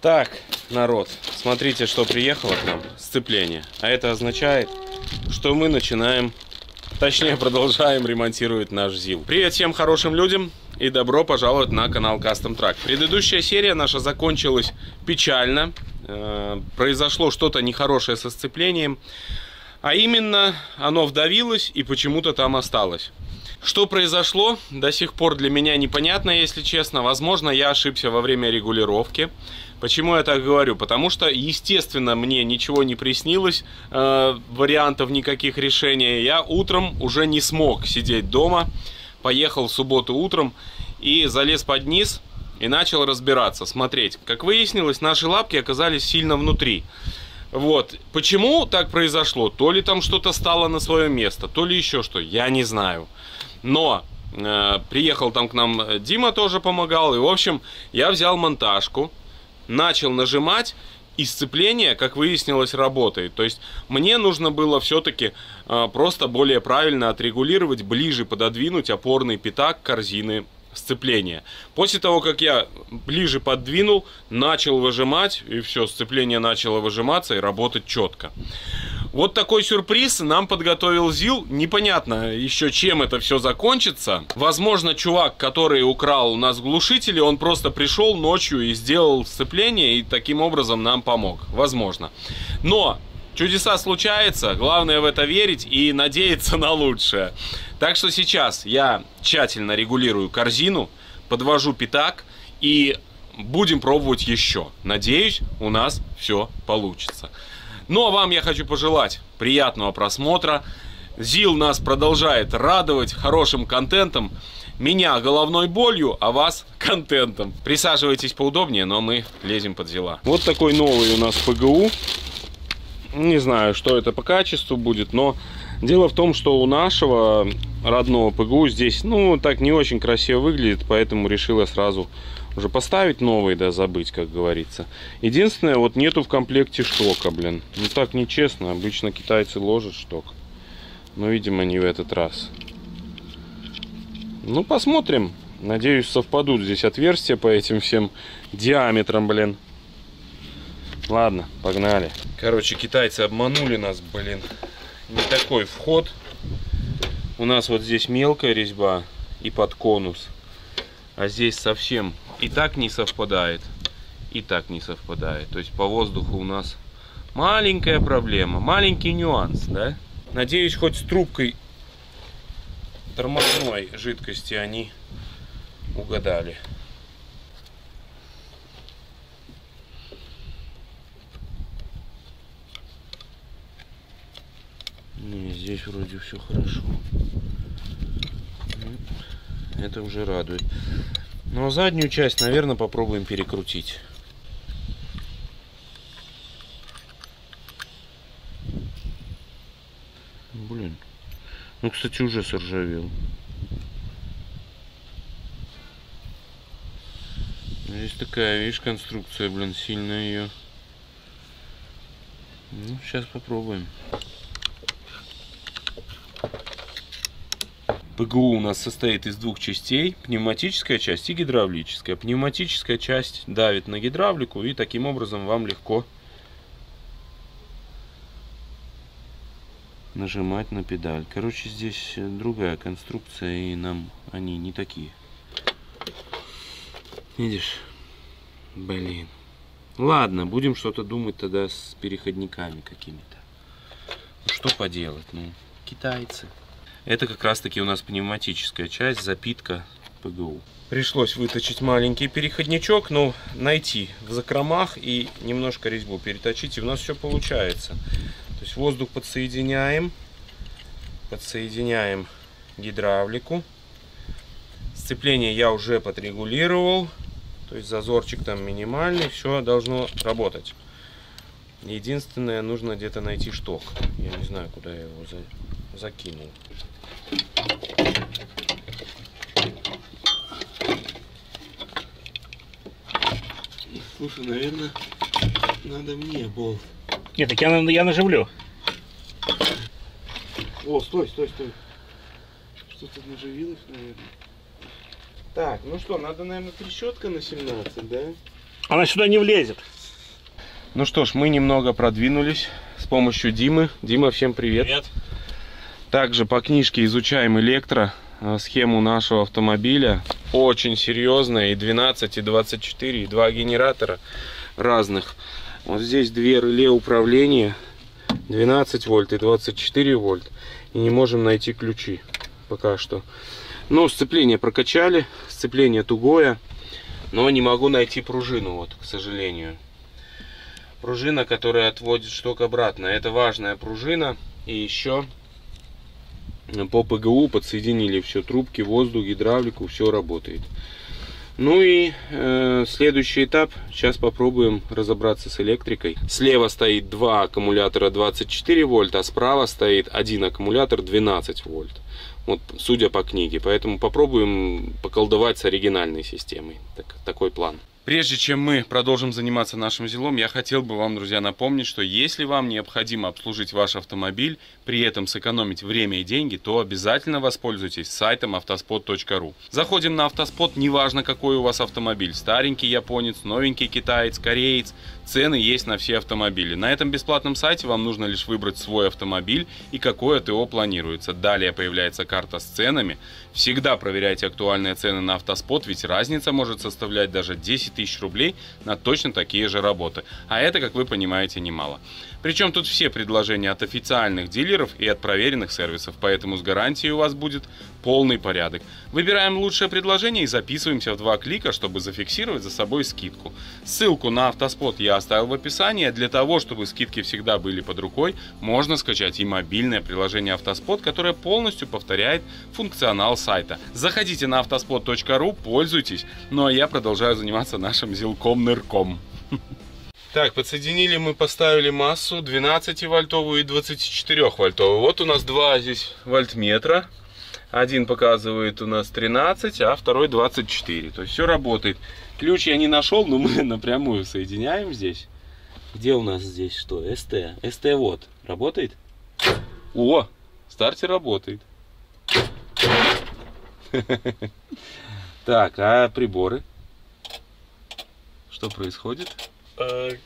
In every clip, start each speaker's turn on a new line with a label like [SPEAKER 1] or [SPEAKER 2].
[SPEAKER 1] Так, народ, смотрите, что приехало к нам, сцепление. А это означает, что мы начинаем, точнее продолжаем ремонтировать наш ЗИЛ. Привет всем хорошим людям и добро пожаловать на канал Custom Truck. Предыдущая серия наша закончилась печально. Произошло что-то нехорошее со сцеплением. А именно, оно вдавилось и почему-то там осталось. Что произошло, до сих пор для меня непонятно, если честно. Возможно, я ошибся во время регулировки. Почему я так говорю? Потому что, естественно, мне ничего не приснилось, вариантов никаких решений. Я утром уже не смог сидеть дома. Поехал в субботу утром и залез под низ и начал разбираться, смотреть. Как выяснилось, наши лапки оказались сильно внутри. Вот. Почему так произошло? То ли там что-то стало на свое место, то ли еще что, я не знаю. Но приехал там к нам Дима, тоже помогал. И, в общем, я взял монтажку, начал нажимать, и сцепление, как выяснилось, работает. То есть мне нужно было все-таки просто более правильно отрегулировать, ближе пододвинуть опорный пятак корзины сцепления. После того, как я ближе подвинул, начал выжимать, и все, сцепление начало выжиматься и работать четко. Вот такой сюрприз нам подготовил ЗИЛ. Непонятно еще, чем это все закончится. Возможно, чувак, который украл у нас глушители, он просто пришел ночью и сделал сцепление, и таким образом нам помог. Возможно. Но чудеса случаются, главное в это верить и надеяться на лучшее. Так что сейчас я тщательно регулирую корзину, подвожу пятак и будем пробовать еще. Надеюсь, у нас все получится. Ну а вам я хочу пожелать приятного просмотра. ЗИЛ нас продолжает радовать хорошим контентом. Меня головной болью, а вас контентом. Присаживайтесь поудобнее, но мы лезем под ЗИЛа. Вот такой новый у нас ПГУ. Не знаю, что это по качеству будет, но дело в том, что у нашего родного ПГУ здесь, ну, так не очень красиво выглядит, поэтому решила сразу уже поставить новый, да, забыть, как говорится. Единственное, вот нету в комплекте штока, блин. Ну, так нечестно, обычно китайцы ложат шток. Но, видимо, не в этот раз. Ну, посмотрим. Надеюсь, совпадут здесь отверстия по этим всем диаметрам, блин. Ладно, погнали. Короче, китайцы обманули нас, блин. Не такой вход. У нас вот здесь мелкая резьба и под конус. А здесь совсем и так не совпадает, и так не совпадает. То есть по воздуху у нас маленькая проблема, маленький нюанс, да? Надеюсь, хоть с трубкой тормозной жидкости они угадали. Не, здесь вроде все хорошо. Это уже радует. Ну а заднюю часть, наверное, попробуем перекрутить. Блин. Ну, кстати, уже сржавел. Здесь такая, видишь, конструкция, блин, сильная ее. Ну, сейчас попробуем. ПГУ у нас состоит из двух частей, пневматическая часть и гидравлическая. Пневматическая часть давит на гидравлику, и таким образом вам легко нажимать на педаль. Короче, здесь другая конструкция, и нам они не такие. Видишь? Блин. Ладно, будем что-то думать тогда с переходниками какими-то. Что поделать? Ну, китайцы. Это как раз таки у нас пневматическая часть, запитка ПГУ. Пришлось выточить маленький переходничок, но найти в закромах и немножко резьбу переточить, и у нас все получается. То есть воздух подсоединяем гидравлику. Сцепление я уже подрегулировал, то есть зазорчик там минимальный, все должно работать. Единственное, нужно где-то найти шток. Я не знаю, куда я его закинул. Слушай, наверное, надо мне болт.
[SPEAKER 2] Нет, так я наживлю.
[SPEAKER 1] О, стой. Что-то наживилось, наверное. Так, ну что, надо, наверное, трещотка на 17, да?
[SPEAKER 2] Она сюда не влезет.
[SPEAKER 1] Ну что ж, мы немного продвинулись с помощью Димы. Дима, всем привет.
[SPEAKER 2] Привет.
[SPEAKER 1] Также по книжке изучаем схему нашего автомобиля. Очень серьезная, и 12, и 24, и 2 генератора разных. Вот здесь две реле управления, 12 вольт и 24 вольт. И не можем найти ключи пока что. Но сцепление прокачали, сцепление тугое, но не могу найти пружину, вот, к сожалению. Пружина, которая отводит шток обратно. Это важная пружина. И еще по ПГУ подсоединили все, трубки, воздух, гидравлику, все работает. Ну и следующий этап. Сейчас попробуем разобраться с электрикой. Слева стоит два аккумулятора 24 вольта, а справа стоит один аккумулятор 12 вольт. Вот, судя по книге. Поэтому попробуем поколдовать с оригинальной системой. Такой план. Прежде чем мы продолжим заниматься нашим зилом, я хотел бы вам, друзья, напомнить, что если вам необходимо обслужить ваш автомобиль, при этом сэкономить время и деньги, то обязательно воспользуйтесь сайтом автоспот.ру. Заходим на автоспот, неважно какой у вас автомобиль, старенький японец, новенький китаец, кореец, цены есть на все автомобили. На этом бесплатном сайте вам нужно лишь выбрать свой автомобиль и какое ТО планируется. Далее появляется карта с ценами. Всегда проверяйте актуальные цены на автоспот, ведь разница может составлять даже 10 тысяч рублей на точно такие же работы. А это, как вы понимаете, немало. Причем тут все предложения от официальных дилеров и от проверенных сервисов, поэтому с гарантией у вас будет полный порядок. Выбираем лучшее предложение и записываемся в 2 клика, чтобы зафиксировать за собой скидку. Ссылку на автоспот я оставил в описании. Для того, чтобы скидки всегда были под рукой, можно скачать и мобильное приложение Автоспот, которое полностью повторяет функционал сайта. Заходите на автоспот.ру, пользуйтесь. Ну а я продолжаю заниматься нашим зилком-нырком. Так, подсоединили мы, поставили массу 12-вольтовую и 24-вольтовую. Вот у нас два здесь вольтметра. Один показывает у нас 13, а второй 24. То есть все работает. Ключ я не нашел, но мы напрямую соединяем здесь. Где у нас здесь что? СТ. СТ вот. Работает? О, стартер работает. Так, а приборы? Что происходит?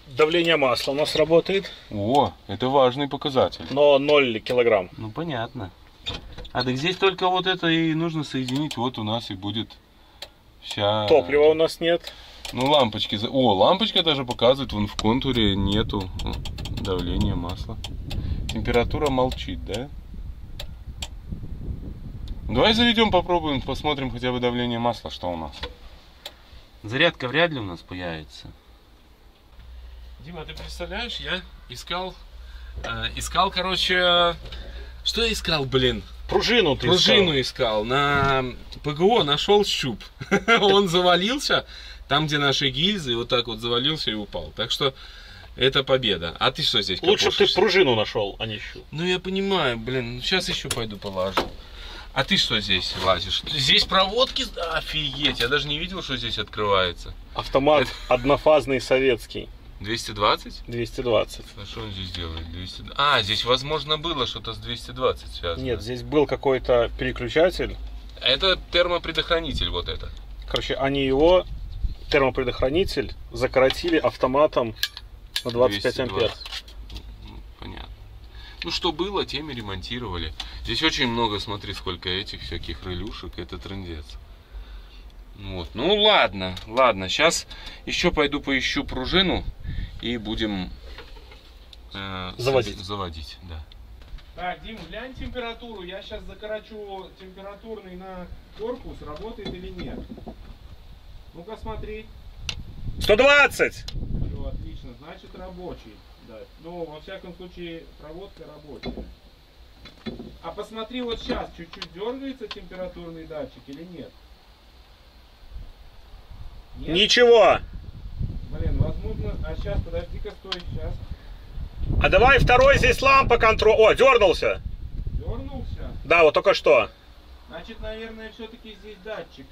[SPEAKER 2] Давление масла у нас работает.
[SPEAKER 1] О, это важный показатель.
[SPEAKER 2] Но 0 килограмм.
[SPEAKER 1] Ну понятно. А так здесь только вот это и нужно соединить. Вот у нас и будет вся...
[SPEAKER 2] Топлива у нас нет.
[SPEAKER 1] Ну лампочки. О, лампочка даже показывает. Вон в контуре нету давления масла. Температура молчит, да? Давай заведем, попробуем, посмотрим хотя бы давление масла, что у нас. Зарядка вряд ли у нас появится. Дима, ты представляешь, я искал, короче, что я искал, блин?
[SPEAKER 2] Пружину ты
[SPEAKER 1] Пружину искал. На ПГО нашел щуп. Он завалился, там, где наши гильзы, вот так вот завалился и упал. Так что это победа. А ты что здесь?
[SPEAKER 2] Лучше бы ты пружину нашел, а не щуп.
[SPEAKER 1] Ну я понимаю, блин, сейчас еще пойду полажу. А ты что здесь лазишь? Здесь проводки? Офигеть, я даже не видел, что здесь открывается.
[SPEAKER 2] Автомат однофазный советский.
[SPEAKER 1] 220?
[SPEAKER 2] 220.
[SPEAKER 1] А что он здесь делает? 200... А, здесь возможно было что-то с 220 связано.
[SPEAKER 2] Нет, здесь был какой-то переключатель.
[SPEAKER 1] Это термопредохранитель вот это.
[SPEAKER 2] Короче, они его, термопредохранитель, закоротили автоматом на 25 ампер.
[SPEAKER 1] Понятно. Ну что было, тем и ремонтировали. Здесь очень много, смотри, сколько этих всяких релюшек. Это трындец. Вот. Ну ладно, ладно. Сейчас еще пойду поищу пружину и будем заводить. Да. Так, Дим, глянь температуру. Я сейчас закорочу температурный на корпус, работает или нет. Ну-ка смотри.
[SPEAKER 2] 120!
[SPEAKER 1] Все, отлично, значит рабочий. Да. Ну, во всяком случае, проводка рабочая. А посмотри, вот сейчас чуть-чуть дергается температурный датчик или нет? Нет?
[SPEAKER 2] Ничего.
[SPEAKER 1] Блин, возможно... А сейчас, подожди-ка, стой, сейчас.
[SPEAKER 2] А давай второй здесь лампа контроль. О, дернулся.
[SPEAKER 1] Дернулся?
[SPEAKER 2] Да, вот только что.
[SPEAKER 1] Значит, наверное, все-таки здесь датчик.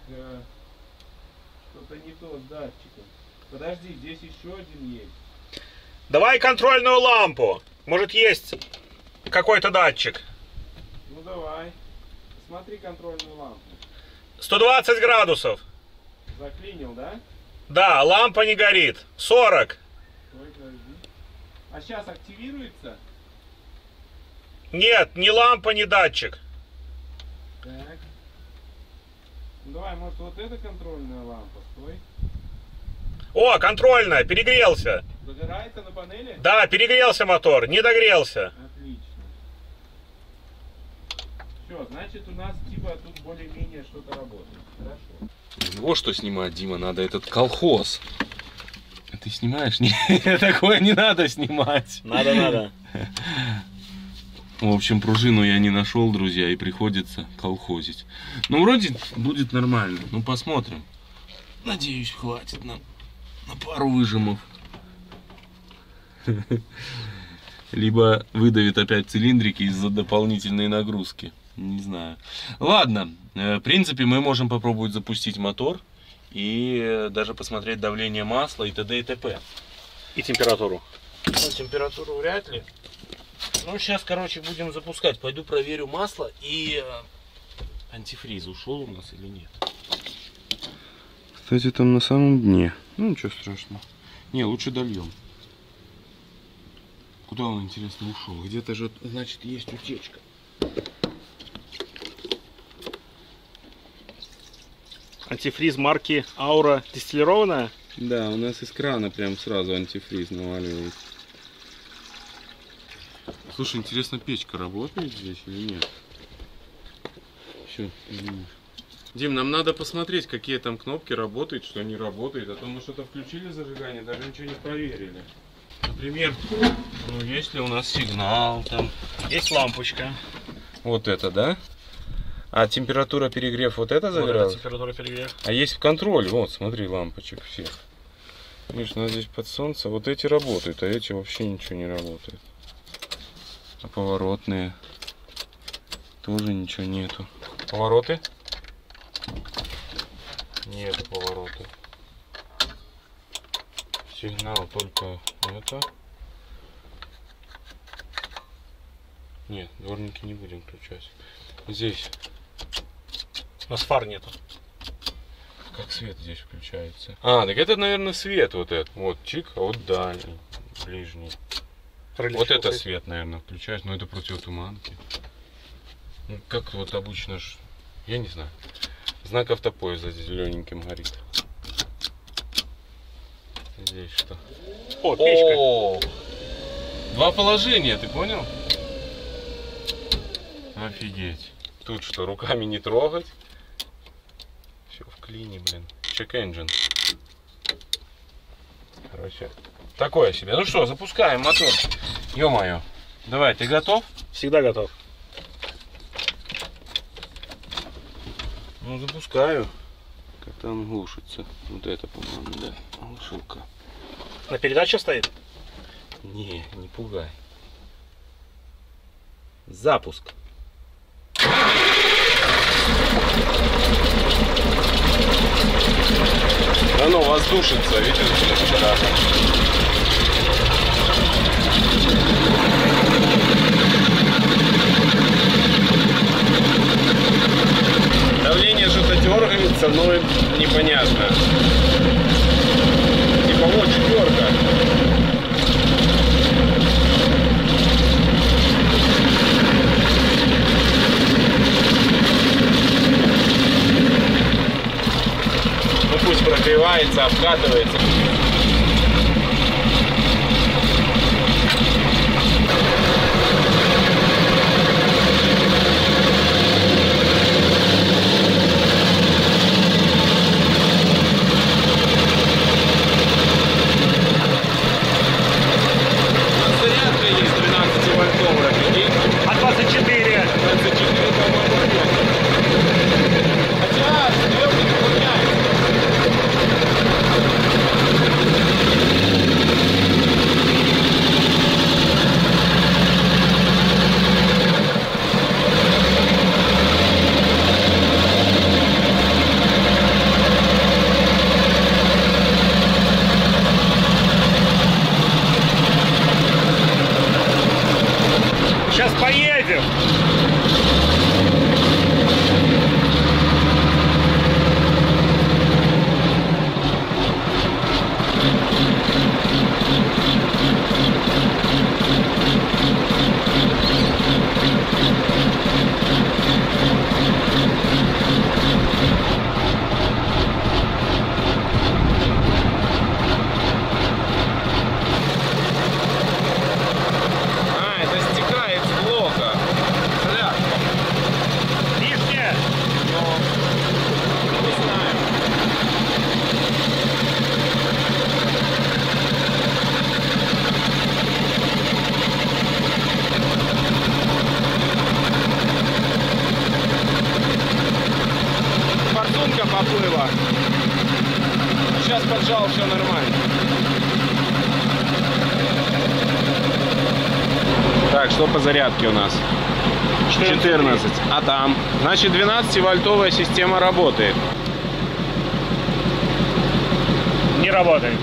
[SPEAKER 1] Что-то не то с датчиком. Подожди, здесь еще один есть.
[SPEAKER 2] Давай контрольную лампу. Может, есть какой-то датчик.
[SPEAKER 1] Ну, давай. Смотри контрольную лампу.
[SPEAKER 2] 120 градусов.
[SPEAKER 1] Заклинил, да?
[SPEAKER 2] Да, лампа не горит. 40.
[SPEAKER 1] А сейчас активируется?
[SPEAKER 2] Нет, ни лампа, ни датчик.
[SPEAKER 1] Так. Ну, давай, может, вот эта контрольная лампа, стой.
[SPEAKER 2] О, контрольная, перегрелся.
[SPEAKER 1] Загорается на панели?
[SPEAKER 2] Да, перегрелся мотор, не догрелся.
[SPEAKER 1] Отлично. Все, значит, у нас типа тут более-менее что-то работает. Хорошо. Вот что снимать, Дима, надо этот колхоз. Ты снимаешь? Нет, такое не надо снимать.
[SPEAKER 2] Надо.
[SPEAKER 1] В общем, пружину я не нашел, друзья, и приходится колхозить. Ну, вроде будет нормально. Ну, посмотрим. Надеюсь, хватит нам на пару выжимов. Либо выдавит опять цилиндрики из-за дополнительной нагрузки. Не знаю. Ладно, в принципе, мы можем попробовать запустить мотор и даже посмотреть давление масла и т.д. и т.п.
[SPEAKER 2] И температуру.
[SPEAKER 1] Ну, температуру вряд ли. Ну, сейчас, короче, будем запускать. Пойду проверю масло и антифриз ушел у нас или нет. Кстати, там на самом дне. Ну, ничего страшного. Не, лучше дольем. Куда он, интересно, ушел? Где-то же, значит, есть утечка.
[SPEAKER 2] Антифриз марки Аура дистиллированная?
[SPEAKER 1] Да, у нас из крана прям сразу антифриз наваливается. Слушай, интересно, печка работает здесь или нет? Все, извини. Дим, нам надо посмотреть, какие там кнопки работают, что не работает. А то мы что-то включили зажигание, даже ничего не проверили. Например, ну есть ли у нас сигнал там.
[SPEAKER 2] Есть лампочка.
[SPEAKER 1] Вот это, да? А температура перегрев вот это загорелась?
[SPEAKER 2] Вот температура перегрев.
[SPEAKER 1] А есть контроль, вот, смотри, лампочек всех. Видишь, надо здесь под солнце. Вот эти работают, а эти вообще ничего не работает. А поворотные тоже ничего нету. Повороты? Нету поворота. Сигнал только это. Нет, дворники не будем включать. Здесь.
[SPEAKER 2] У нас фар нету.
[SPEAKER 1] Как свет здесь включается? А, так это, наверное, свет вот этот. Вот чик, а вот дальний, ближний. Вот это свет, наверное, включаешь, но это противотуманки. Ну, как вот обычно ж, я не знаю. Знак автопоезда здесь зелененьким горит. Здесь что?
[SPEAKER 2] О, печка.
[SPEAKER 1] О! Два положения, ты понял? Офигеть. Тут что, руками не трогать? Все в клине, блин. Check engine. Короче, такое себе. Ну что, запускаем мотор. Ё-моё. Давай, ты готов?
[SPEAKER 2] Всегда готов.
[SPEAKER 1] Ну, запускаю. Как там глушится. Вот это, по-моему, да. Глушилка.
[SPEAKER 2] На передаче стоит?
[SPEAKER 1] Не пугай. Запуск. Оно воздушится, видишь, блин, давление что-то дергается, но непонятно. Типа вот четверка. Ну пусть прогревается, обкатывается. Зарядка есть 12-вольтовая, прикинь.
[SPEAKER 2] А 24?
[SPEAKER 1] 24, по-моему, нет. Хотя, стрелки не меняются. сейчас поджал, все нормально. Так, что по зарядке у нас? 14. А там? Значит, 12-вольтовая система работает.
[SPEAKER 2] Не работает.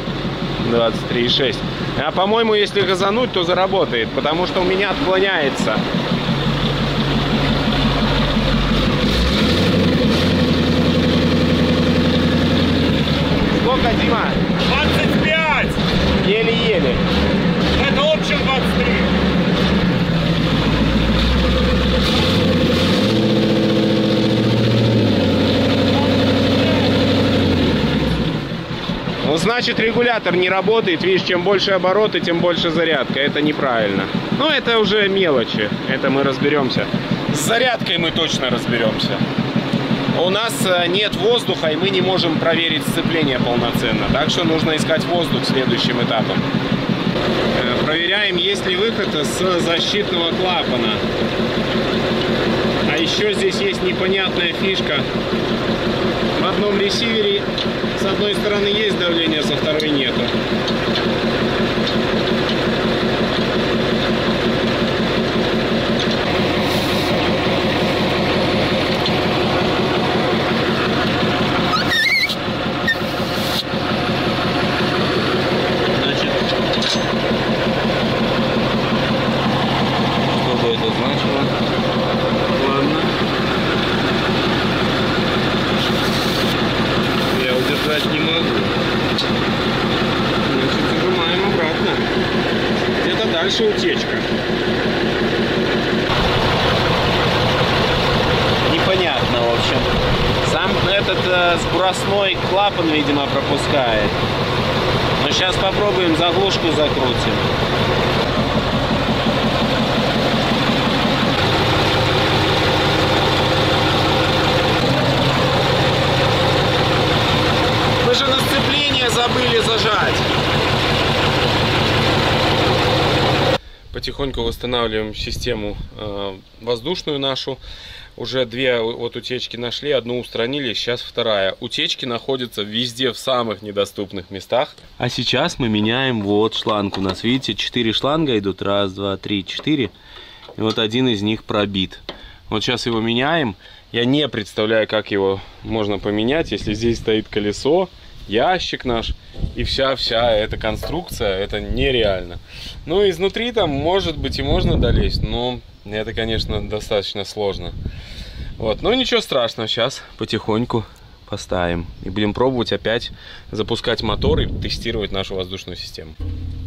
[SPEAKER 1] 23,6. А по-моему, если газануть, то заработает, потому что у меня отклоняется. Сколько, Дима?
[SPEAKER 2] 25!
[SPEAKER 1] Еле-еле.
[SPEAKER 2] Это общем 23.
[SPEAKER 1] Ну, значит, регулятор не работает. Видишь, чем больше обороты, тем больше зарядка. Это неправильно. Но это уже мелочи. Это мы разберемся. С зарядкой мы точно разберемся. У нас нет воздуха, и мы не можем проверить сцепление полноценно. Так что нужно искать воздух следующим этапом. Проверяем, есть ли выход с защитного клапана. А еще здесь есть непонятная фишка. В одном ресивере с одной стороны есть давление, со второй нету. Значит, что бы это значило? Ладно. Я удержать не могу. Значит, зажимаем обратно. Где-то дальше утечка. Непонятно, в общем. Сам этот сбросной клапан, видимо, пропускает. Но сейчас попробуем, заглушку закрутим. Мы же на сцепление забыли зажать. Потихоньку восстанавливаем систему воздушную нашу. Уже две вот утечки нашли, одну устранили, сейчас вторая. Утечки находятся везде в самых недоступных местах. А сейчас мы меняем вот шланг. У нас, видите, 4 шланга идут. Раз, два, три, 4. И вот один из них пробит. Вот сейчас его меняем. Я не представляю, как его можно поменять, если здесь стоит колесо, ящик наш и вся эта конструкция. Это нереально. Ну, изнутри там, может быть, и можно долезть, но это, конечно, достаточно сложно. Вот, но ничего страшного, сейчас потихоньку поставим. И будем пробовать опять запускать мотор и тестировать нашу воздушную систему.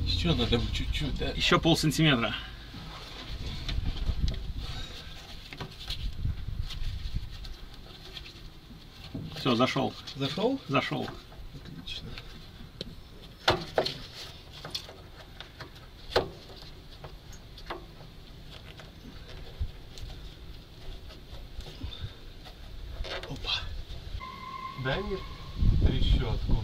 [SPEAKER 1] Еще надо чуть-чуть, да?
[SPEAKER 2] Еще полсантиметра. Все, зашел.
[SPEAKER 1] Зашел?
[SPEAKER 2] Зашел.
[SPEAKER 1] Отлично. Опа. Дай мне трещотку.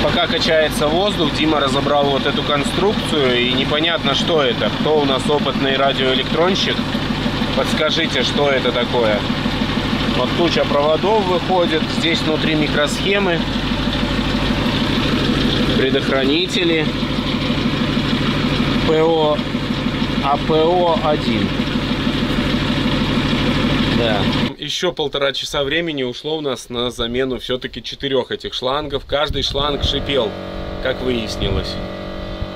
[SPEAKER 1] Пока качается воздух, Дима разобрал вот эту конструкцию, и непонятно, что это. Кто у нас опытный радиоэлектронщик, подскажите, что это такое. Вот куча проводов выходит, здесь внутри микросхемы, предохранители, ПО, АПО-1. Да. Еще 1,5 часа времени ушло у нас на замену все-таки 4 этих шлангов. Каждый шланг шипел, как выяснилось.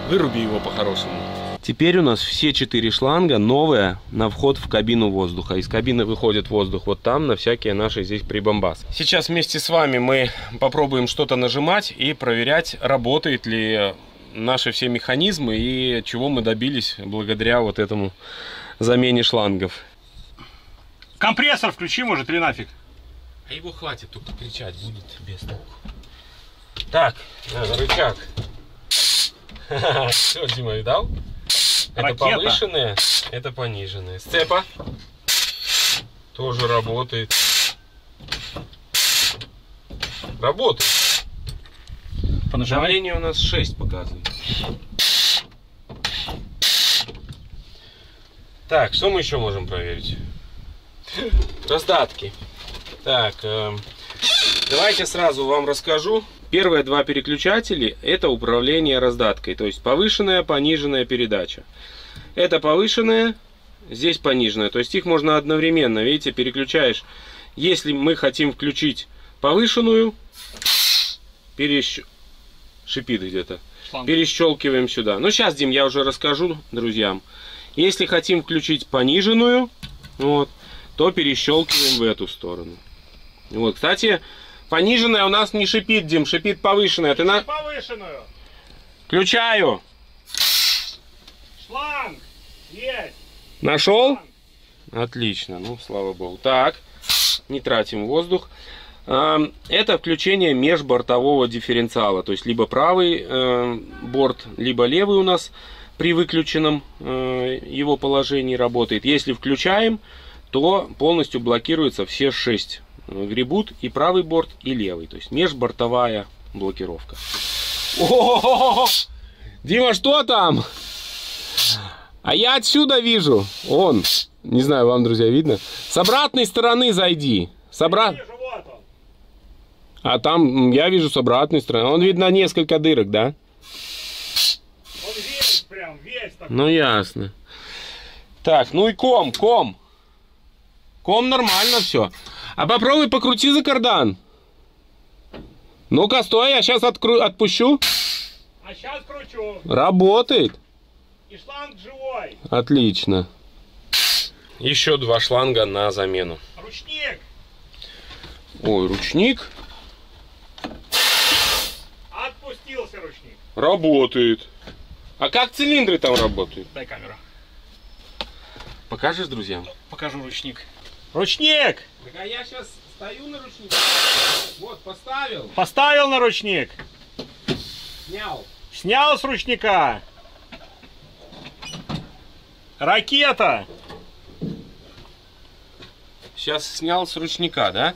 [SPEAKER 1] Выруби его по-хорошему. Теперь у нас все 4 шланга новые на вход в кабину воздуха. Из кабины выходит воздух вот там, на всякие наши здесь прибамбасы. Сейчас вместе с вами мы попробуем что-то нажимать и проверять, работают ли наши все механизмы и чего мы добились благодаря вот этому замене шлангов.
[SPEAKER 2] Компрессор включи, может, или нафиг?
[SPEAKER 1] А его хватит, только кричать будет без толку. Так, рычаг. Все, Дима, видал? Это
[SPEAKER 2] Ракета.
[SPEAKER 1] повышенные, это пониженные. Сцепа. Тоже работает. Работает. Давление у нас 6 показывает. Так, что мы еще можем проверить? Раздатки. Так, давайте сразу вам расскажу. Первые два переключателя — это управление раздаткой. То есть повышенная, пониженная передача. Это повышенная, здесь пониженная. То есть их можно одновременно, видите, переключаешь. Если мы хотим включить повышенную, шипит где-то. Перещелкиваем сюда. Ну, сейчас, Дим, я уже расскажу друзьям. Если хотим включить пониженную, вот, то перещелкиваем в эту сторону. Вот, кстати, пониженная у нас не шипит, Дим, шипит повышенная. Ты на...
[SPEAKER 2] Повышенную.
[SPEAKER 1] Включаю.
[SPEAKER 2] Шланг. Есть.
[SPEAKER 1] Нашел?
[SPEAKER 2] Шланг.
[SPEAKER 1] Отлично, ну, слава богу. Так, не тратим воздух. Это включение межбортового дифференциала. То есть, либо правый борт, либо левый у нас при выключенном его положении работает. Если включаем, то полностью блокируются все 6. Гребут и правый борт, и левый. То есть межбортовая блокировка. О-о-о-о! Дима, что там? А я отсюда вижу. Он. Не знаю, вам, друзья, видно? С обратной стороны зайди. А там я вижу с обратной стороны. Он, видно, несколько дырок, да?
[SPEAKER 2] Он весь прям, весь такой.
[SPEAKER 1] Ну, ясно. Так, ну и ком. Ком нормально все. А попробуй покрути за кардан. Ну-ка, стой, я сейчас отпущу.
[SPEAKER 2] А сейчас кручу.
[SPEAKER 1] Работает.
[SPEAKER 2] И шланг живой.
[SPEAKER 1] Отлично. Еще 2 шланга на замену.
[SPEAKER 2] Ручник.
[SPEAKER 1] Ой, ручник.
[SPEAKER 2] Отпустился ручник.
[SPEAKER 1] Работает. А как цилиндры там работают?
[SPEAKER 2] Дай камеру.
[SPEAKER 1] Покажешь друзьям?
[SPEAKER 2] Покажу ручник. Ручник!
[SPEAKER 1] Так а я сейчас стою на ручнике. Вот, поставил.
[SPEAKER 2] Поставил на ручник.
[SPEAKER 1] Снял.
[SPEAKER 2] Снял с ручника. Ракета.
[SPEAKER 1] Сейчас снял с ручника, да?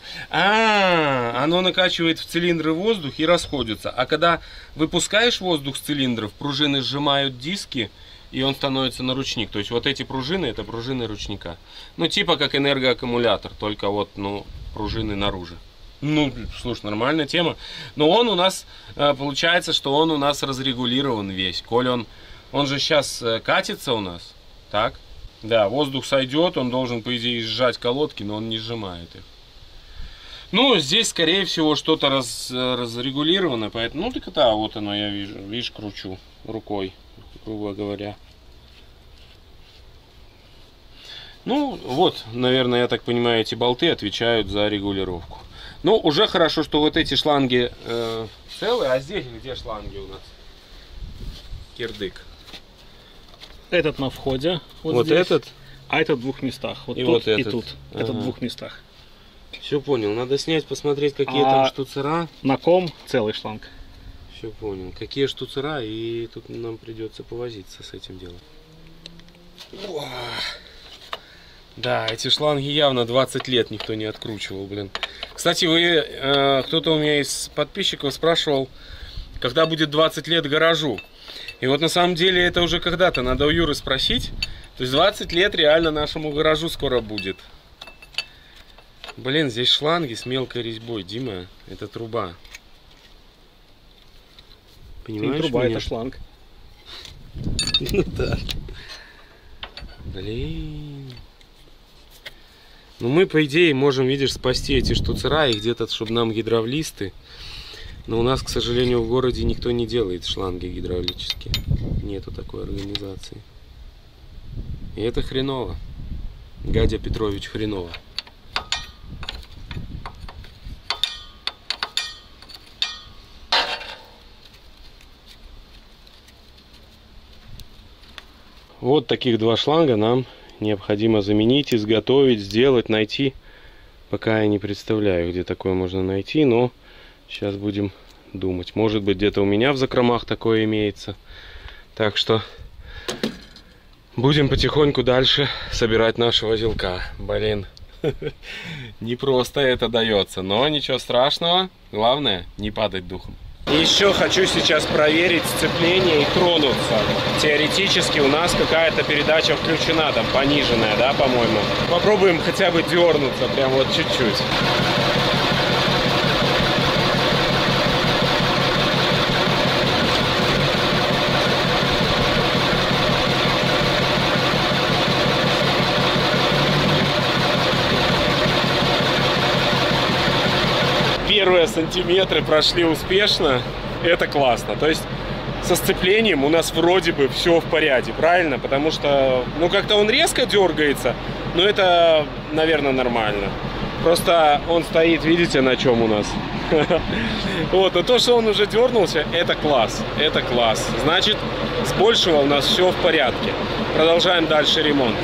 [SPEAKER 1] Оно накачивает в цилиндры воздух и расходится. А когда выпускаешь воздух с цилиндров, пружины сжимают диски, и он становится на ручник. То есть вот эти пружины, это пружины ручника. Ну, типа как энергоаккумулятор, только вот, ну, пружины наружу. Ну, слушай, нормальная тема. Но он у нас, получается, что он у нас разрегулирован весь. Коль он же сейчас катится у нас, так? Да, воздух сойдет, он должен, по идее, сжать колодки, но он не сжимает их. Ну, здесь, скорее всего, что-то разрегулировано, поэтому, ну, так это, вот оно, я вижу, видишь, кручу рукой, грубо говоря. Ну, вот, наверное, я так понимаю, эти болты отвечают за регулировку. Ну, уже хорошо, что вот эти шланги целые, а здесь где шланги у нас? Кирдык.
[SPEAKER 2] Этот на входе.
[SPEAKER 1] Вот этот?
[SPEAKER 2] А этот в 2 местах. Вот
[SPEAKER 1] и
[SPEAKER 2] тут
[SPEAKER 1] вот этот.
[SPEAKER 2] И тут.
[SPEAKER 1] Ага.
[SPEAKER 2] Это в 2 местах.
[SPEAKER 1] Все понял. Надо снять, посмотреть, какие там штуцера.
[SPEAKER 2] На ком целый шланг.
[SPEAKER 1] Все понял. Какие штуцера, и тут нам придется повозиться с этим делом. Да, эти шланги явно 20 лет никто не откручивал, блин. Кстати, кто-то у меня из подписчиков спрашивал, когда будет 20 лет гаражу. И вот на самом деле это уже когда-то надо у Юры спросить. То есть 20 лет реально нашему гаражу скоро будет. Блин, здесь шланги с мелкой резьбой, Дима. Это труба. Понимаешь?
[SPEAKER 2] Это труба,
[SPEAKER 1] меня?
[SPEAKER 2] это шланг.
[SPEAKER 1] Ну да. Блин. Ну мы, по идее, можем, видишь, спасти эти штуцера и где-то, чтобы нам гидравлисты. Но у нас, к сожалению, в городе никто не делает шланги гидравлические. Нету такой организации. И это хреново. Гадя Петрович хреново. Вот таких 2 шланга нам необходимо заменить, изготовить, сделать, найти. Пока я не представляю, где такое можно найти, но сейчас будем думать. Может быть, где-то у меня в закромах такое имеется. Так что будем потихоньку дальше собирать нашего узелка. Блин, Не просто это дается, но ничего страшного. Главное, не падать духом. Еще хочу сейчас проверить сцепление и тронуться. Теоретически у нас какая-то передача включена, там пониженная, да, по-моему. Попробуем хотя бы дернуться, прям вот чуть-чуть. Первые сантиметры прошли успешно, это классно. То есть со сцеплением у нас вроде бы все в порядке, правильно? Потому что, ну, как-то он резко дергается, но это, наверное, нормально. Просто он стоит, видите, на чем у нас. Вот, но то, что он уже дернулся, это класс, это класс. Значит, с большего у нас все в порядке. Продолжаем дальше ремонт.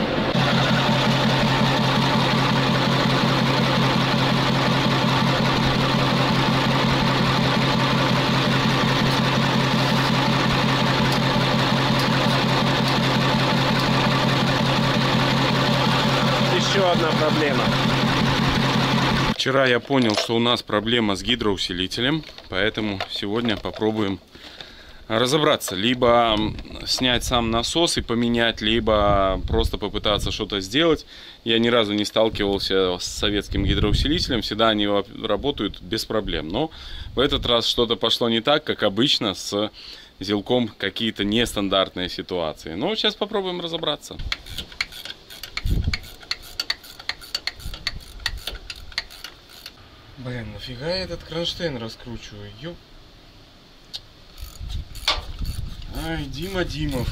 [SPEAKER 1] Еще одна проблема. Вчера я понял, что у нас проблема с гидроусилителем, поэтому сегодня попробуем разобраться. Либо снять сам насос и поменять, либо просто попытаться что-то сделать. Я ни разу не сталкивался с советским гидроусилителем, всегда они работают без проблем. Но в этот раз что-то пошло не так, как обычно с зилком, какие-то нестандартные ситуации. Но сейчас попробуем разобраться. Блин, нафига я этот кронштейн раскручиваю? Ёп. Ай, Дима Димов.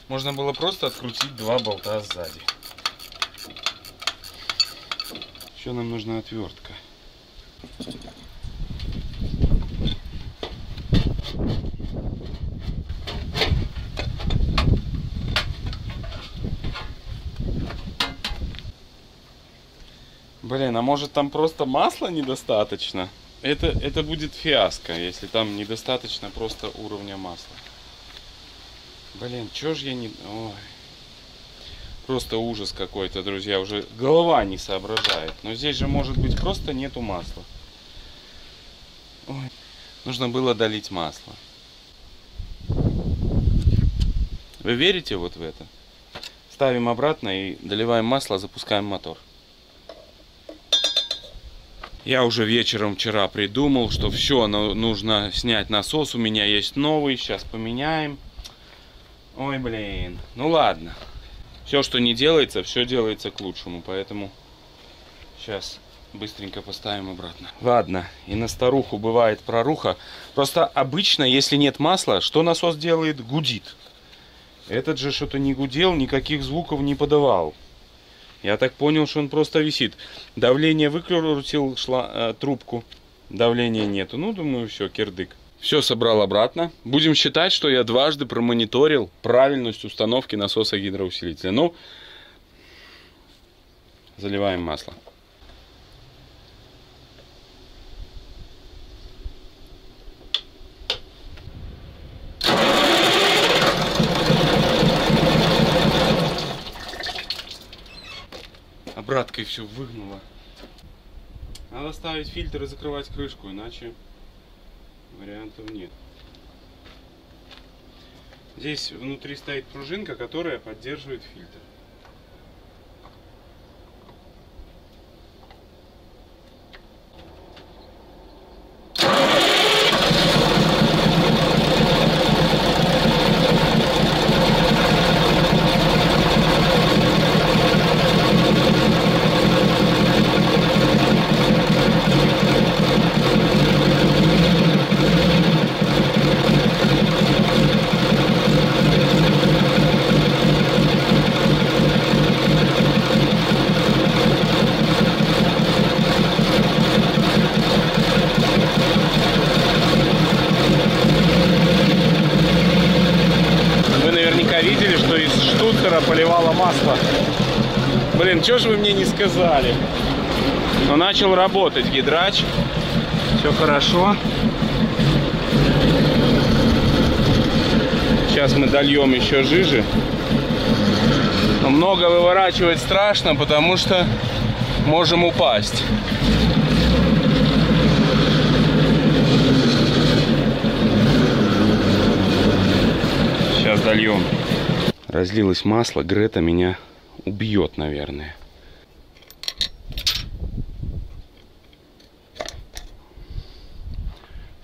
[SPEAKER 1] Можно было просто открутить два болта сзади. Еще нам нужна отвертка. Блин, а может там просто масла недостаточно? Это будет фиаско, если там недостаточно просто уровня масла. Блин, чё ж я не... Ой. Просто ужас какой-то, друзья. Уже голова не соображает. Но здесь же, может быть, просто нету масла. Ой. Нужно было долить масло. Вы верите вот в это? Ставим обратно и доливаем масло, запускаем мотор. Я уже вечером вчера придумал, что все, нужно снять насос. У меня есть новый, сейчас поменяем. Ой, блин. Ну ладно. Все, что не делается, все делается к лучшему. Поэтому сейчас быстренько поставим обратно. Ладно, и на старуху бывает проруха. Просто обычно, если нет масла, что насос делает? Гудит. Этот же что-то не гудел, никаких звуков не подавал. Я так понял, что он просто висит. Давление выкрутил трубку. Давления нету. Ну, думаю, все, кирдык. Все собрал обратно. Будем считать, что я дважды промониторил правильность установки насоса гидроусилителя. Ну, заливаем масло. Обраткой все выгнуло. Надо ставить фильтр и закрывать крышку, иначе вариантов нет. Здесь внутри стоит пружинка, которая поддерживает фильтр. Поливала масло. Блин, что же вы мне не сказали? Но начал работать гидрач. Все хорошо. Сейчас мы дольем еще жижи. много выворачивать страшно, потому что можем упасть. Сейчас дольем. Разлилось масло, Грета меня убьет, наверное.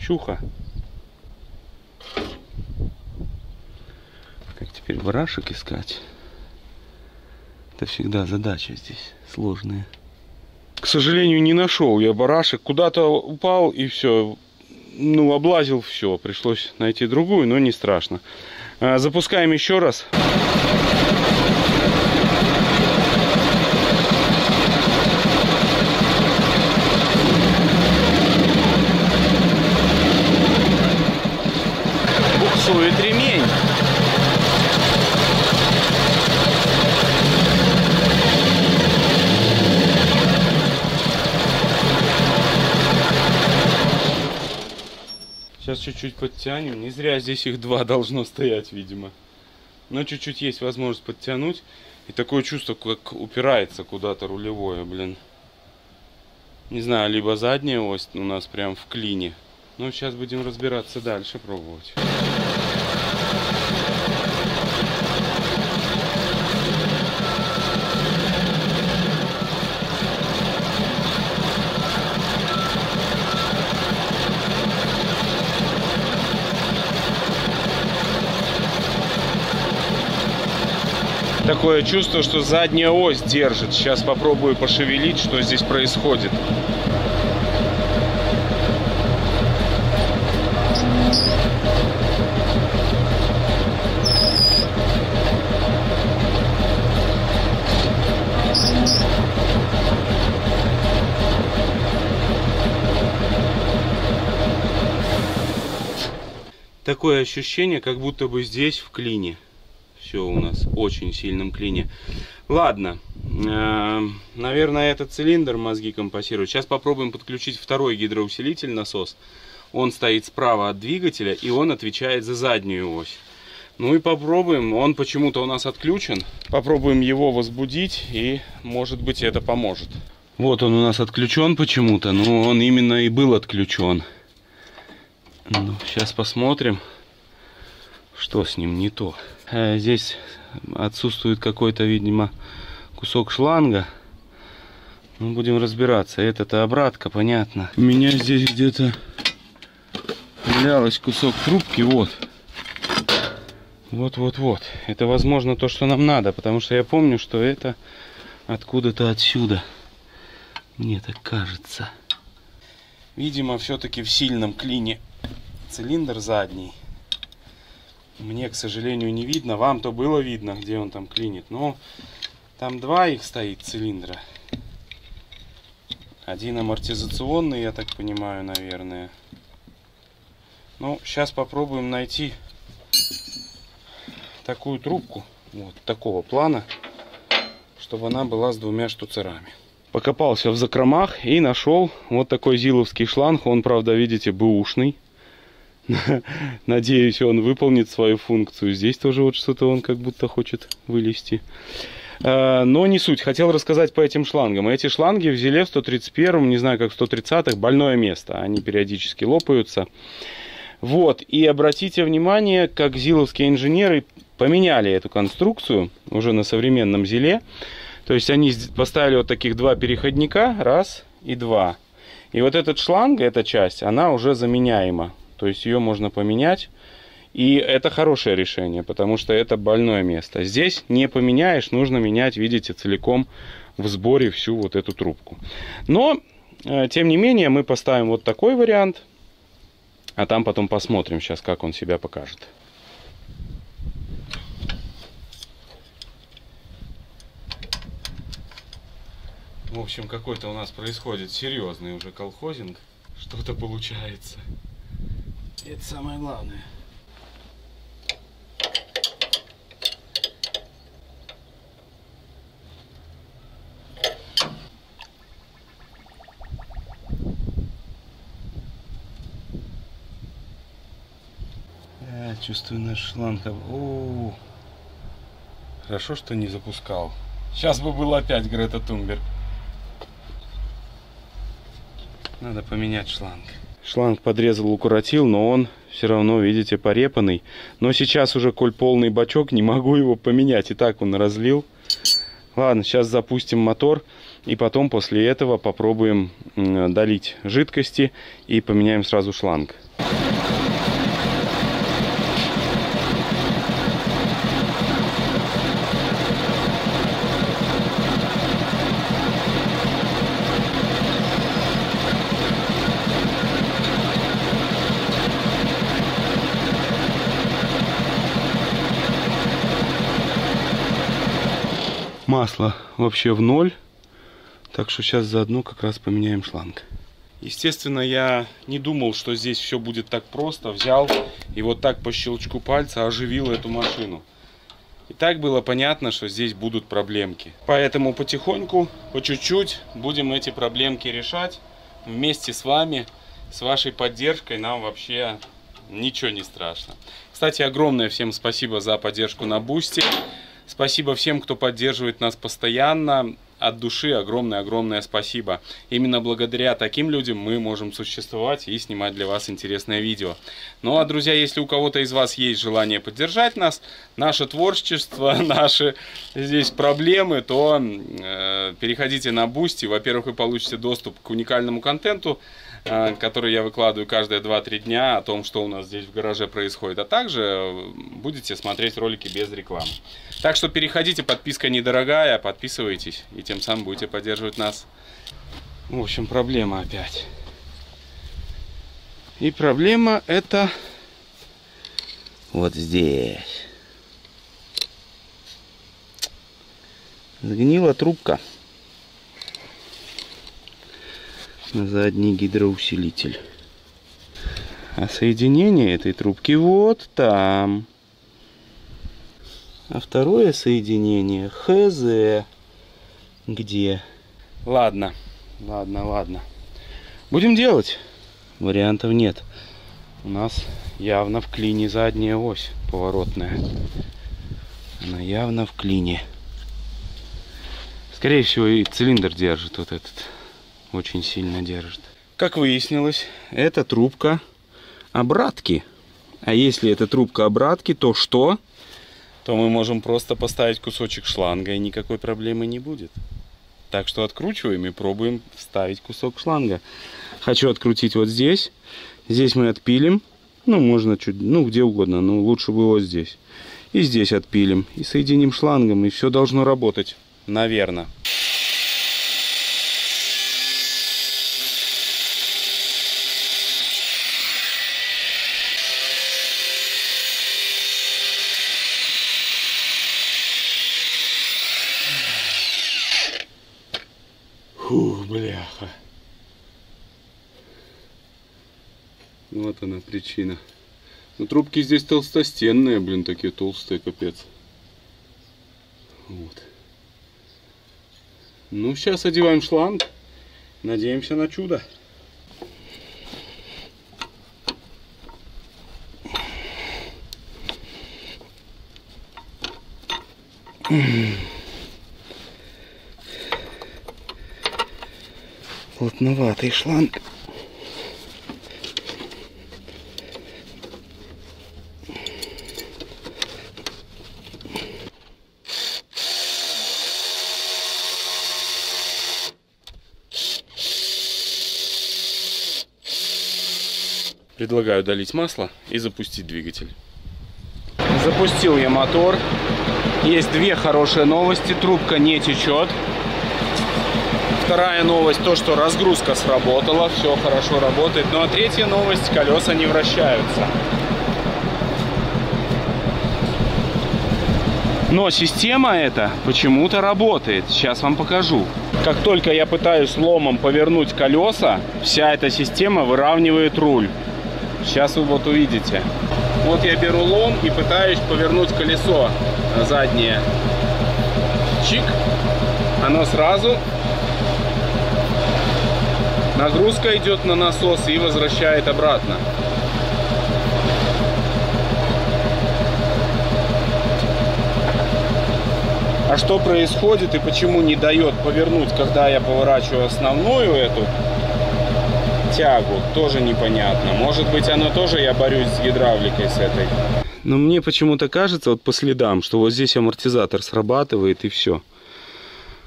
[SPEAKER 1] Щуха. Как теперь барашек искать? Это всегда задача здесь сложная. К сожалению, не нашел я барашек. Куда-то упал и все. Ну, облазил все. Пришлось найти другую, но не страшно. Запускаем еще раз. Буксует ремень. Сейчас чуть-чуть подтянем. Не зря здесь их два должно стоять, видимо. Но чуть-чуть есть возможность подтянуть. И такое чувство, как упирается куда-то рулевое, блин. Не знаю, либо задняя ось у нас прям в клине. Но сейчас будем разбираться дальше, пробовать. Такое чувство, что задняя ось держит. Сейчас попробую пошевелить, что здесь происходит. Такое ощущение, как будто бы здесь в клине. Все у нас в очень сильном клине. Ладно, наверное, этот цилиндр мозги компасирует. Сейчас попробуем подключить второй гидроусилитель, насос. Он стоит справа от двигателя, и он отвечает за заднюю ось. Ну и попробуем. Он почему-то у нас отключен. Попробуем его возбудить, и может быть это поможет. Вот он у нас отключен почему-то, но он именно и был отключен. Ну, сейчас посмотрим, что с ним не то. Здесь отсутствует какой-то, видимо, кусок шланга. Ну, будем разбираться. Это обратка, понятно. У меня здесь где-то валялась кусок трубки. Вот. Вот. Это, возможно, то, что нам надо. Потому что я помню, что это откуда-то отсюда. Мне так кажется. Видимо, все-таки в сильном клине цилиндр задний. Мне, к сожалению, не видно. Вам-то было видно, где он там клинит. Но там два их стоит цилиндра. Один амортизационный, я так понимаю, наверное. Ну, сейчас попробуем найти такую трубку. Вот такого плана. Чтобы она была с двумя штуцерами. Покопался в закромах и нашел вот такой зиловский шланг. Он, правда, видите, бэушный. Надеюсь, он выполнит свою функцию. Здесь тоже вот что-то он как будто хочет вылезти. Но не суть. Хотел рассказать по этим шлангам. Эти шланги в Зиле в 131-м, не знаю, как в 130-х, больное место. Они периодически лопаются. Вот. И обратите внимание, как зиловские инженеры поменяли эту конструкцию уже на современном Зиле. То есть они поставили вот таких два переходника. Раз и два. И вот этот шланг, эта часть, она уже заменяема. То есть ее можно поменять. И это хорошее решение, потому что это больное место. Здесь не поменяешь, нужно менять, видите, целиком в сборе всю вот эту трубку. Но, тем не менее, мы поставим вот такой вариант. А там потом посмотрим сейчас, как он себя покажет. В общем, какой-то у нас происходит серьезный уже колхозинг. Что-то получается. Это самое главное. Я чувствую наш шланг. О, Хорошо, что не запускал. Сейчас бы был опять Грета Тунберг. Надо поменять шланг. Шланг подрезал, укоротил, но он все равно, видите, порепанный. Но сейчас уже, коль полный бачок, не могу его поменять. И так он разлил. Ладно, сейчас запустим мотор. И потом после этого попробуем долить жидкости и поменяем сразу шланг. Масло вообще в ноль, так что сейчас заодно как раз поменяем шланг. Естественно, я не думал, что здесь все будет так просто. Взял и вот так по щелчку пальца оживил эту машину. И так было понятно, что здесь будут проблемки. Поэтому потихоньку, по чуть-чуть будем эти проблемки решать. Вместе с вами, с вашей поддержкой нам вообще ничего не страшно. Кстати, огромное всем спасибо за поддержку на Бусти. Спасибо всем, кто поддерживает нас постоянно. От души огромное-огромное спасибо. Именно благодаря таким людям мы можем существовать и снимать для вас интересное видео. Ну а, друзья, если у кого-то из вас есть желание поддержать нас, наше творчество, наши здесь проблемы, то переходите на Boosty. Во-первых, вы получите доступ к уникальному контенту, который я выкладываю каждые 2-3 дня о том, что у нас здесь в гараже происходит. А также будете смотреть ролики без рекламы. Так что переходите, подписка недорогая, подписывайтесь и тем самым будете поддерживать нас. В общем, проблема опять. И проблема это вот здесь. Сгнила трубка. Задний гидроусилитель. А соединение этой трубки вот там. А второе соединение хз. Где? Ладно. Будем делать. Вариантов нет. У нас явно в клине задняя ось поворотная. Она явно в клине. Скорее всего, и цилиндр держит вот этот. Очень сильно держит. Как выяснилось, это трубка обратки. А если это трубка обратки, то что? То мы можем просто поставить кусочек шланга, и никакой проблемы не будет. Так что откручиваем и пробуем вставить кусок шланга. Хочу открутить вот здесь. Здесь мы отпилим. Ну, можно чуть, ну, где угодно, но лучше бы вот здесь. И здесь отпилим. И соединим шлангом, и все должно работать. Наверное. Фух, бляха. Вот она причина. Но трубки здесь толстостенные, блин, такие толстые, капец. Вот. Ну, сейчас одеваем шланг. Надеемся на чудо. Плотноватый шланг. Предлагаю долить масло и запустить двигатель. Запустил я мотор. Есть две хорошие новости. Трубка не течет. Вторая новость, то, что разгрузка сработала, все хорошо работает. Ну а третья новость, колеса не вращаются. Но система эта почему-то работает. Сейчас вам покажу. Как только я пытаюсь ломом повернуть колеса, вся эта система выравнивает руль. Сейчас вы вот увидите. Вот я беру лом и пытаюсь повернуть колесо заднее. Чик. Оно сразу. Нагрузка идет на насос и возвращает обратно. А что происходит и почему не дает повернуть, когда я поворачиваю основную эту тягу, тоже непонятно. Может быть, оно тоже, я борюсь с гидравликой с этой. Но мне почему-то кажется, вот по следам, что вот здесь амортизатор срабатывает и все.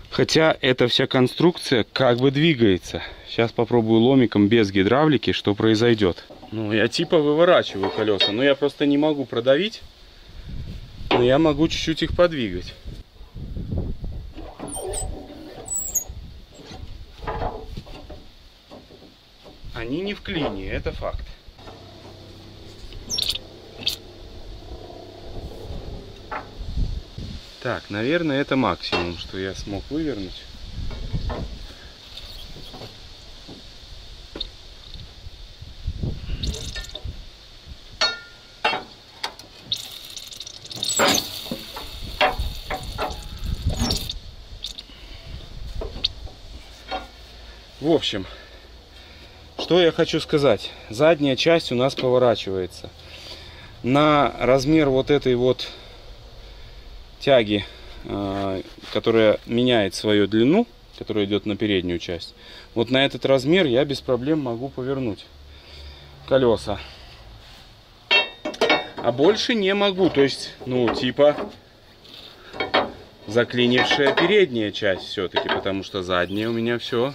[SPEAKER 1] Хотя эта вся конструкция как бы двигается. Сейчас попробую ломиком без гидравлики, что произойдет. Ну, я типа выворачиваю колеса, но я просто не могу продавить. Но я могу чуть-чуть их подвигать. Они не в клине, это факт. Так, наверное, это максимум, что я смог вывернуть. В общем, что я хочу сказать. Задняя часть у нас поворачивается. На размер вот этой вот тяги, которая меняет свою длину, которая идет на переднюю часть, вот на этот размер я без проблем могу повернуть колеса. А больше не могу. То есть, ну, типа заклинившая передняя часть все-таки, потому что задняя у меня все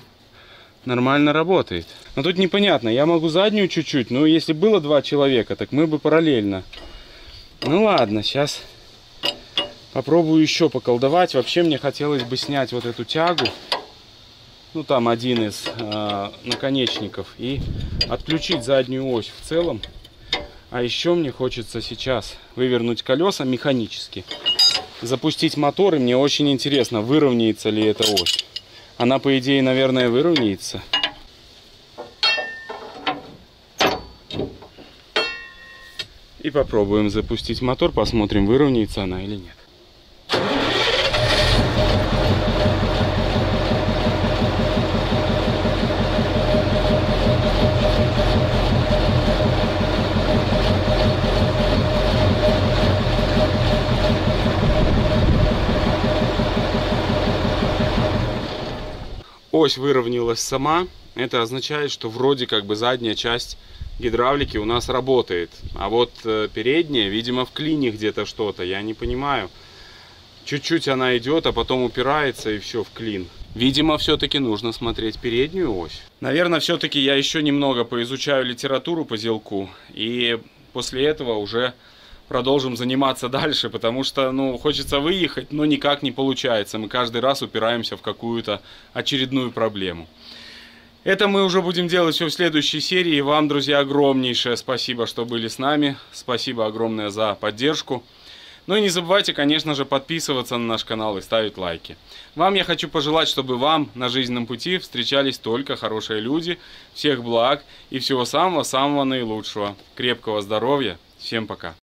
[SPEAKER 1] нормально работает. Но тут непонятно, я могу заднюю чуть-чуть, но если было 2 человека, так мы бы параллельно. Ну ладно, сейчас попробую еще поколдовать. Вообще мне хотелось бы снять вот эту тягу, ну там один из наконечников, и отключить заднюю ось в целом. А еще мне хочется сейчас вывернуть колеса механически, запустить мотор, и мне очень интересно, выровняется ли эта ось. Она, по идее, наверное, выровняется. И попробуем запустить мотор, посмотрим, выровняется она или нет. Ось выровнялась сама. Это означает, что вроде как бы задняя часть гидравлики у нас работает. А вот передняя, видимо, в клине где-то что-то. Я не понимаю. Чуть-чуть она идет, а потом упирается и все в клин. Видимо, все-таки нужно смотреть переднюю ось. Наверное, все-таки я еще немного поизучаю литературу по зилку. И после этого уже продолжим заниматься дальше, потому что, ну, хочется выехать, но никак не получается. Мы каждый раз упираемся в какую-то очередную проблему. Это мы уже будем делать все в следующей серии. Вам, друзья, огромнейшее спасибо, что были с нами. Спасибо огромное за поддержку. Ну и не забывайте, конечно же, подписываться на наш канал и ставить лайки. Вам я хочу пожелать, чтобы вам на жизненном пути встречались только хорошие люди. Всех благ и всего самого-самого наилучшего. Крепкого здоровья. Всем пока.